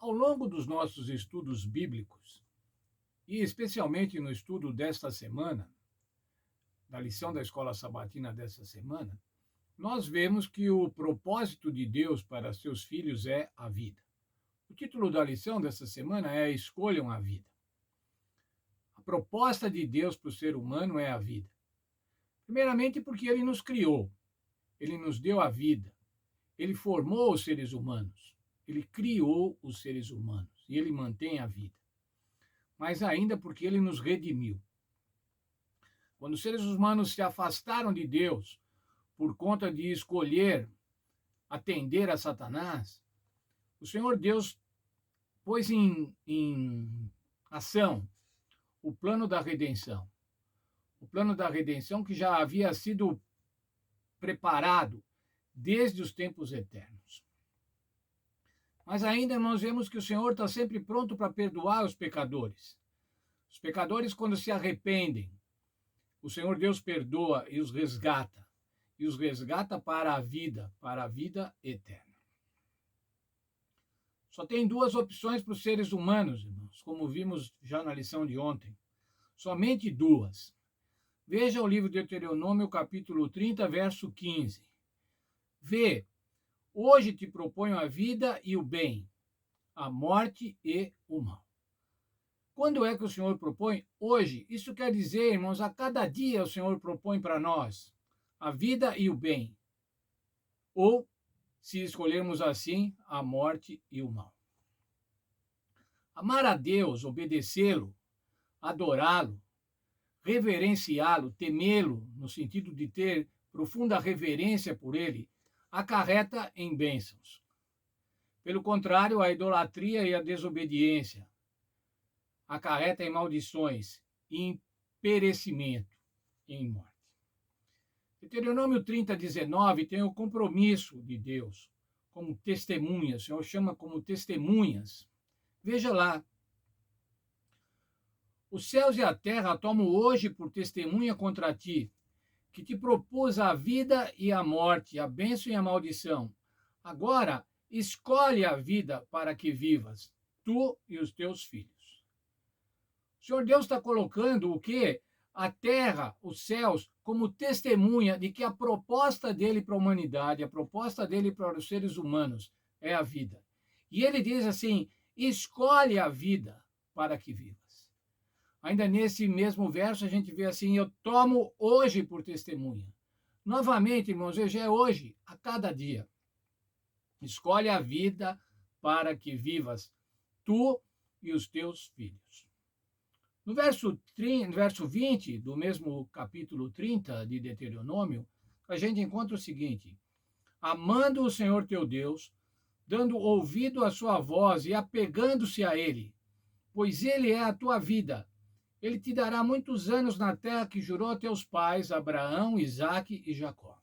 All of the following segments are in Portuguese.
Ao longo dos nossos estudos bíblicos, e especialmente no estudo desta semana, da lição da escola sabatina desta semana, nós vemos que o propósito de Deus para seus filhos é a vida. O título da lição desta semana é Escolham a Vida. A proposta de Deus para o ser humano é a vida. Primeiramente porque ele nos criou, ele nos deu a vida, ele formou os seres humanos, ele criou os seres humanos e ele mantém a vida. Mas ainda porque ele nos redimiu. Quando os seres humanos se afastaram de Deus por conta de escolher atender a Satanás, o Senhor Deus pôs em ação o plano da redenção. O plano da redenção que já havia sido preparado desde os tempos eternos. Mas ainda nós vemos que o Senhor está sempre pronto para perdoar os pecadores. Os pecadores, quando se arrependem, o Senhor Deus perdoa e os resgata. E os resgata para a vida eterna. Só tem duas opções para os seres humanos, irmãos, como vimos já na lição de ontem. Somente duas. Veja o livro de Deuteronômio, capítulo 30, verso 15. Vê, hoje te proponho a vida e o bem, a morte e o mal. Quando é que o Senhor propõe? Hoje. Isso quer dizer, irmãos, a cada dia o Senhor propõe para nós a vida e o bem. Ou, se escolhermos assim, a morte e o mal. Amar a Deus, obedecê-lo, adorá-lo, reverenciá-lo, temê-lo, no sentido de ter profunda reverência por ele, acarreta em bênçãos. Pelo contrário, a idolatria e a desobediência acarreta em maldições, em perecimento e em morte. Deuteronômio 30, 19 tem o compromisso de Deus como testemunhas, o Senhor chama como testemunhas. Veja lá, os céus e a terra tomam hoje por testemunha contra ti, que te propus a vida e a morte, a bênção e a maldição. Agora, escolhe a vida para que vivas, tu e os teus filhos. O Senhor Deus está colocando o quê? A terra, os céus, como testemunha de que a proposta dele para a humanidade, a proposta dele para os seres humanos é a vida. E ele diz assim, escolhe a vida para que vivas. Ainda nesse mesmo verso a gente vê assim, eu tomo hoje por testemunha. Novamente, irmãos, hoje é hoje, a cada dia. Escolhe a vida para que vivas, tu e os teus filhos. No verso 20 do mesmo capítulo 30 de Deuteronômio, a gente encontra o seguinte, amando o Senhor teu Deus, dando ouvido à sua voz e apegando-se a ele, pois ele é a tua vida. Ele te dará muitos anos na terra que jurou a teus pais, Abraão, Isaque e Jacó.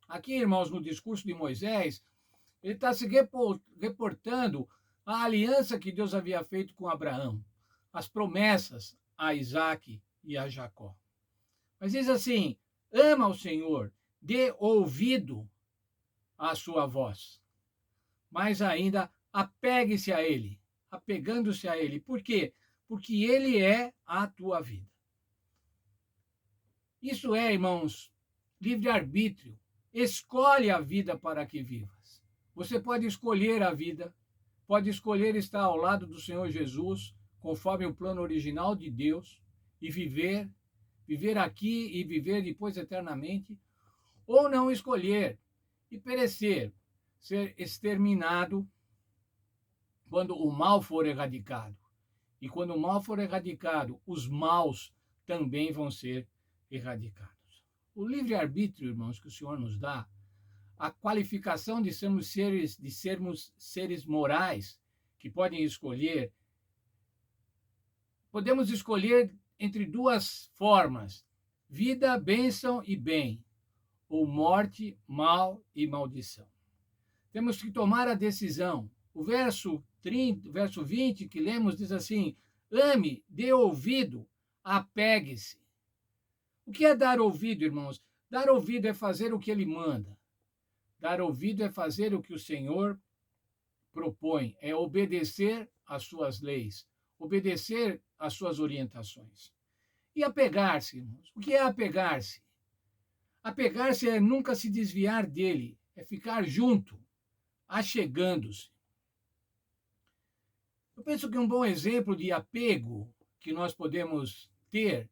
Aqui, irmãos, no discurso de Moisés, ele está se reportando a aliança que Deus havia feito com Abraão, as promessas a Isaque e a Jacó. Mas diz assim, ama o Senhor, dê ouvido à sua voz, mas ainda apegue-se a ele, apegando-se a ele. Por quê? Porque ele é a tua vida. Isso é, irmãos, livre-arbítrio. Escolhe a vida para que vivas. Você pode escolher a vida, pode escolher estar ao lado do Senhor Jesus, conforme o plano original de Deus, e viver aqui e viver depois eternamente, ou não escolher e perecer, ser exterminado quando o mal for erradicado. E quando o mal for erradicado, os maus também vão ser erradicados. O livre-arbítrio, irmãos, que o Senhor nos dá, a qualificação de sermos seres morais que podem escolher, podemos escolher entre duas formas, vida, bênção e bem, ou morte, mal e maldição. Temos que tomar a decisão. O verso 20 que lemos diz assim, ame, dê ouvido, apegue-se. O que é dar ouvido, irmãos? Dar ouvido é fazer o que ele manda. Dar ouvido é fazer o que o Senhor propõe é obedecer às suas leis, obedecer às suas orientações. E apegar-se, irmãos? O que é apegar-se? Apegar-se é nunca se desviar dele, é ficar junto, achegando-se. Eu penso que um bom exemplo de apego que nós podemos ter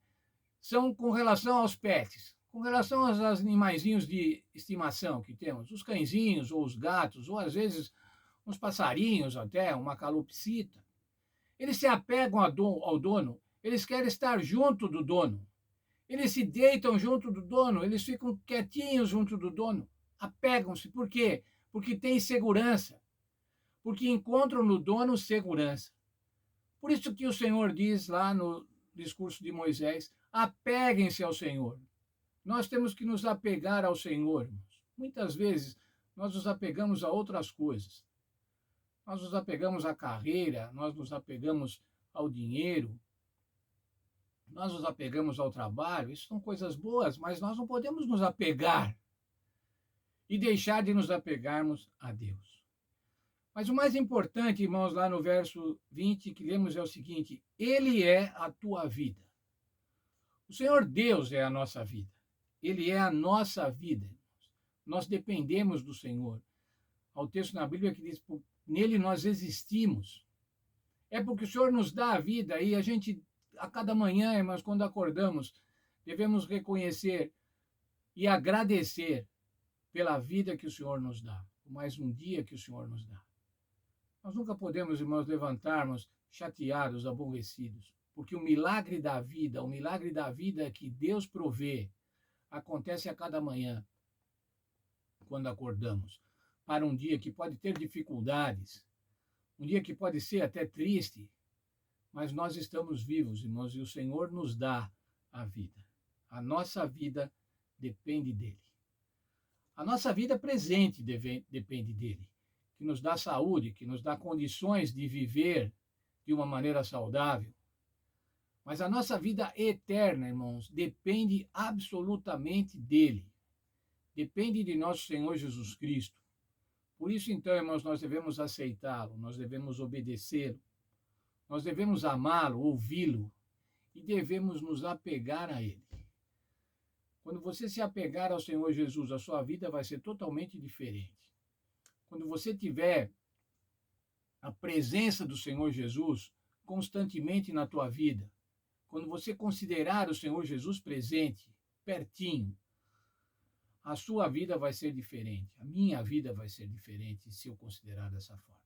são com relação aos pets, com relação aos animaizinhos de estimação que temos, os cãezinhos ou os gatos, ou às vezes uns passarinhos até, uma calopsita. Eles se apegam ao dono, eles querem estar junto do dono. Eles se deitam junto do dono, eles ficam quietinhos junto do dono, apegam-se. Por quê? Porque têm segurança, porque encontram no dono segurança. Por isso que o Senhor diz lá no discurso de Moisés, apeguem-se ao Senhor. Nós temos que nos apegar ao Senhor, irmãos. Muitas vezes nós nos apegamos a outras coisas. Nós nos apegamos à carreira, nós nos apegamos ao dinheiro, nós nos apegamos ao trabalho. Isso são coisas boas, mas nós não podemos nos apegar e deixar de nos apegarmos a Deus. Mas o mais importante, irmãos, lá no verso 20 que lemos é o seguinte: Ele é a tua vida. O Senhor Deus é a nossa vida. Ele é a nossa vida, irmãos. Nós dependemos do Senhor. Há um texto na Bíblia que diz: nele nós existimos. É porque o Senhor nos dá a vida e a gente, a cada manhã, irmãos, quando acordamos, devemos reconhecer e agradecer pela vida que o Senhor nos dá, por mais um dia que o Senhor nos dá. Nós nunca podemos, irmãos, levantarmos chateados, aborrecidos, porque o milagre da vida que Deus provê, acontece a cada manhã, quando acordamos, para um dia que pode ter dificuldades, um dia que pode ser até triste, mas nós estamos vivos, irmãos, e o Senhor nos dá a vida. A nossa vida depende dele. A nossa vida presente depende dele, que nos dá saúde, que nos dá condições de viver de uma maneira saudável. Mas a nossa vida eterna, irmãos, depende absolutamente dele. Depende de nosso Senhor Jesus Cristo. Por isso, então, irmãos, nós devemos aceitá-lo, nós devemos obedecê-lo, nós devemos amá-lo, ouvi-lo e devemos nos apegar a ele. Quando você se apegar ao Senhor Jesus, a sua vida vai ser totalmente diferente. Quando você tiver a presença do Senhor Jesus constantemente na tua vida, quando você considerar o Senhor Jesus presente, pertinho, a sua vida vai ser diferente, a minha vida vai ser diferente se eu considerar dessa forma.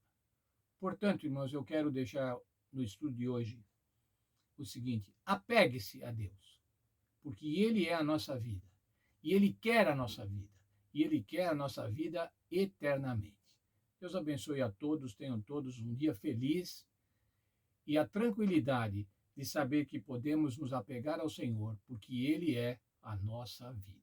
Portanto, irmãos, eu quero deixar no estudo de hoje o seguinte: apegue-se a Deus, porque Ele é a nossa vida, e Ele quer a nossa vida, e Ele quer a nossa vida eternamente. Deus abençoe a todos, tenham todos um dia feliz e a tranquilidade de saber que podemos nos apegar ao Senhor, porque Ele é a nossa vida.